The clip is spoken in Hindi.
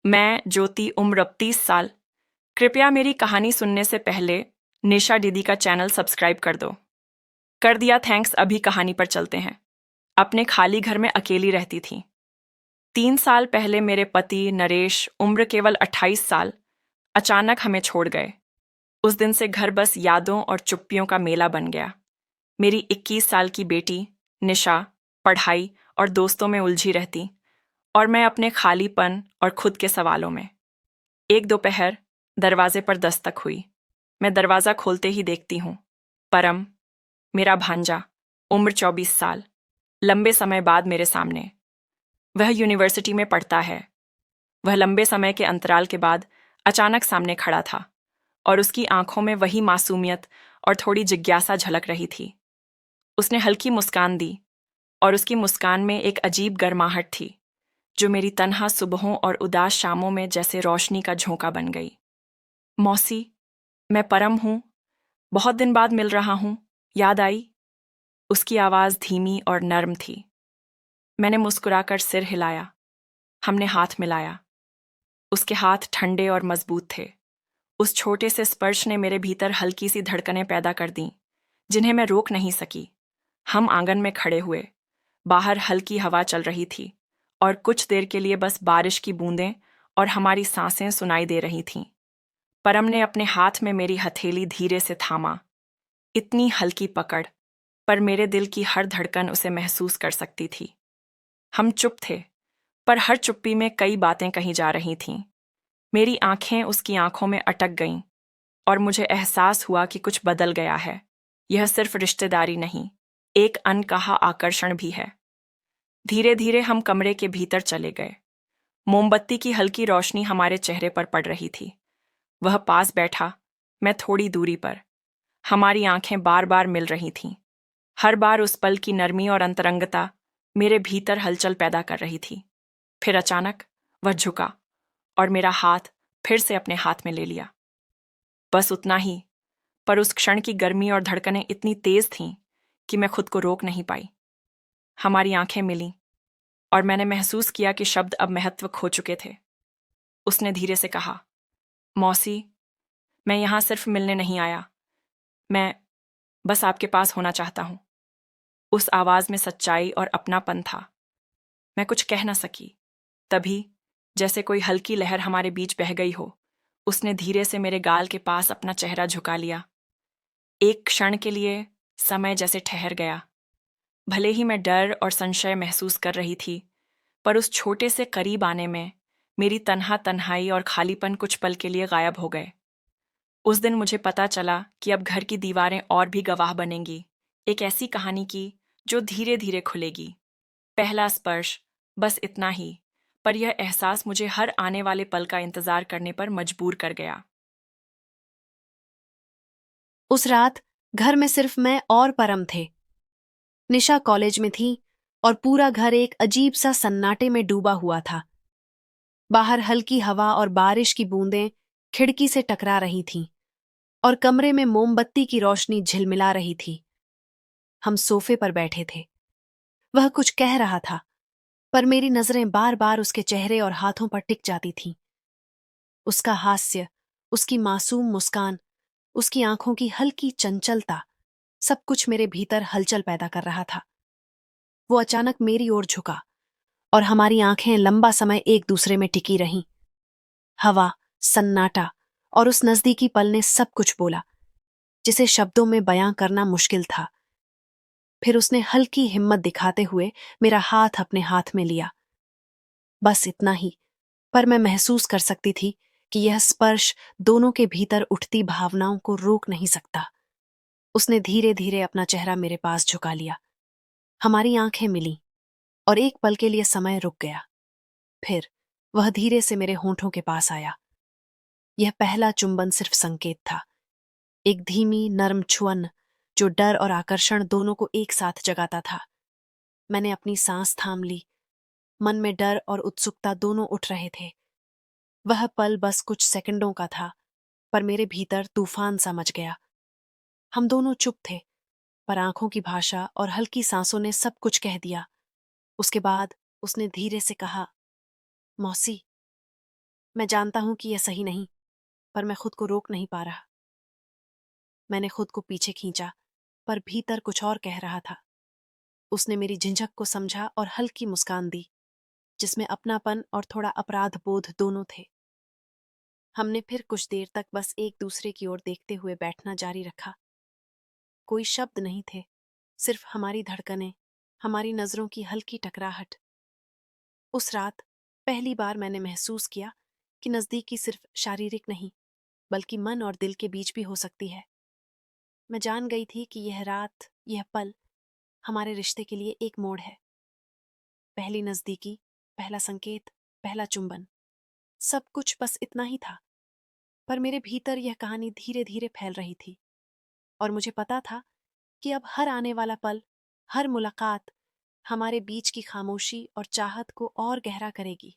मैं ज्योति, उम्र 30 साल। कृपया मेरी कहानी सुनने से पहले निशा दीदी का चैनल सब्सक्राइब कर दो। कर दिया, थैंक्स। अभी कहानी पर चलते हैं। अपने खाली घर में अकेली रहती थी। 3 साल पहले मेरे पति नरेश, उम्र केवल 28 साल, अचानक हमें छोड़ गए। उस दिन से घर बस यादों और चुप्पियों का मेला बन गया। मेरी 21 साल की बेटी निशा पढ़ाई और दोस्तों में उलझी रहती, और मैं अपने खालीपन और खुद के सवालों में। एक दोपहर दरवाजे पर दस्तक हुई। मैं दरवाजा खोलते ही देखती हूँ परम, मेरा भांजा, उम्र 24 साल, लंबे समय बाद मेरे सामने। वह यूनिवर्सिटी में पढ़ता है। वह लंबे समय के अंतराल के बाद अचानक सामने खड़ा था, और उसकी आंखों में वही मासूमियत और थोड़ी जिज्ञासा झलक रही थी। उसने हल्की मुस्कान दी, और उसकी मुस्कान में एक अजीब गर्माहट थी, जो मेरी तन्हा सुबहों और उदास शामों में जैसे रोशनी का झोंका बन गई। मौसी, मैं परम हूँ। बहुत दिन बाद मिल रहा हूँ, याद आई? उसकी आवाज़ धीमी और नर्म थी। मैंने मुस्कुराकर सिर हिलाया। हमने हाथ मिलाया। उसके हाथ ठंडे और मजबूत थे। उस छोटे से स्पर्श ने मेरे भीतर हल्की सी धड़कनें पैदा कर दीं, जिन्हें मैं रोक नहीं सकी। हम आंगन में खड़े हुए। बाहर हल्की हवा चल रही थी, और कुछ देर के लिए बस बारिश की बूंदें और हमारी सांसें सुनाई दे रही थीं। परम ने अपने हाथ में मेरी हथेली धीरे से थामा। इतनी हल्की पकड़, पर मेरे दिल की हर धड़कन उसे महसूस कर सकती थी। हम चुप थे, पर हर चुप्पी में कई बातें कही जा रही थीं। मेरी आंखें उसकी आंखों में अटक गईं, और मुझे एहसास हुआ कि कुछ बदल गया है। यह सिर्फ रिश्तेदारी नहीं, एक अनकहा आकर्षण भी है। धीरे धीरे हम कमरे के भीतर चले गए। मोमबत्ती की हल्की रोशनी हमारे चेहरे पर पड़ रही थी। वह पास बैठा, मैं थोड़ी दूरी पर। हमारी आंखें बार बार मिल रही थीं। हर बार उस पल की नरमी और अंतरंगता मेरे भीतर हलचल पैदा कर रही थी। फिर अचानक वह झुका, और मेरा हाथ फिर से अपने हाथ में ले लिया। बस उतना ही, पर उस क्षण की गर्मी और धड़कनें इतनी तेज थीं कि मैं खुद को रोक नहीं पाई। हमारी आंखें मिलीं, और मैंने महसूस किया कि शब्द अब महत्व खो चुके थे। उसने धीरे से कहा, मौसी, मैं यहाँ सिर्फ मिलने नहीं आया। मैं बस आपके पास होना चाहता हूँ। उस आवाज में सच्चाई और अपनापन था। मैं कुछ कह न सकी। तभी, जैसे कोई हल्की लहर हमारे बीच बह गई हो, उसने धीरे से मेरे गाल के पास अपना चेहरा झुका लिया। एक क्षण के लिए समय जैसे ठहर गया। भले ही मैं डर और संशय महसूस कर रही थी, पर उस छोटे से करीब आने में मेरी तन्हाई और खालीपन कुछ पल के लिए गायब हो गए। उस दिन मुझे पता चला कि अब घर की दीवारें और भी गवाह बनेंगी, एक ऐसी कहानी की जो धीरे धीरे खुलेगी। पहला स्पर्श, बस इतना ही, पर यह एहसास मुझे हर आने वाले पल का इंतजार करने पर मजबूर कर गया। उस रात घर में सिर्फ मैं और परम थे। निशा कॉलेज में थी, और पूरा घर एक अजीब सा सन्नाटे में डूबा हुआ था। बाहर हल्की हवा और बारिश की बूंदें खिड़की से टकरा रही थीं, और कमरे में मोमबत्ती की रोशनी झिलमिला रही थी। हम सोफे पर बैठे थे। वह कुछ कह रहा था, पर मेरी नजरें बार बार उसके चेहरे और हाथों पर टिक जाती थीं। उसका हास्य, उसकी मासूम मुस्कान, उसकी आंखों की हल्की चंचलता, सब कुछ मेरे भीतर हलचल पैदा कर रहा था। वो अचानक मेरी ओर झुका, और हमारी आंखें लंबा समय एक दूसरे में टिकी रहीं। हवा, सन्नाटा और उस नजदीकी पल ने सब कुछ बोला, जिसे शब्दों में बयां करना मुश्किल था। फिर उसने हल्की हिम्मत दिखाते हुए मेरा हाथ अपने हाथ में लिया। बस इतना ही, पर मैं महसूस कर सकती थी कि यह स्पर्श दोनों के भीतर उठती भावनाओं को रोक नहीं सकता। उसने धीरे धीरे अपना चेहरा मेरे पास झुका लिया। हमारी आंखें मिलीं, और एक पल के लिए समय रुक गया। फिर वह धीरे से मेरे होंठों के पास आया। यह पहला चुंबन सिर्फ संकेत था, एक धीमी नर्म छुअन जो डर और आकर्षण दोनों को एक साथ जगाता था। मैंने अपनी सांस थाम ली। मन में डर और उत्सुकता दोनों उठ रहे थे। वह पल बस कुछ सेकंडों का था, पर मेरे भीतर तूफान सा मच गया। हम दोनों चुप थे, पर आंखों की भाषा और हल्की सांसों ने सब कुछ कह दिया। उसके बाद उसने धीरे से कहा, मौसी। मैं जानता हूं कि यह सही नहीं, पर मैं खुद को रोक नहीं पा रहा। मैंने खुद को पीछे खींचा, पर भीतर कुछ और कह रहा था। उसने मेरी झिझक को समझा और हल्की मुस्कान दी, जिसमें अपनापन और थोड़ा अपराध बोध दोनों थे। हमने फिर कुछ देर तक बस एक दूसरे की ओर देखते हुए बैठना जारी रखा। कोई शब्द नहीं थे, सिर्फ हमारी धड़कनें, हमारी नजरों की हल्की टकराहट। उस रात पहली बार मैंने महसूस किया कि नजदीकी सिर्फ शारीरिक नहीं, बल्कि मन और दिल के बीच भी हो सकती है। मैं जान गई थी कि यह रात, यह पल हमारे रिश्ते के लिए एक मोड़ है। पहली नजदीकी, पहला संकेत, पहला चुंबन, सब कुछ बस इतना ही था। पर मेरे भीतर यह कहानी धीरे धीरे फैल रही थी, और मुझे पता था कि अब हर आने वाला पल, हर मुलाकात हमारे बीच की खामोशी और चाहत को और गहरा करेगी।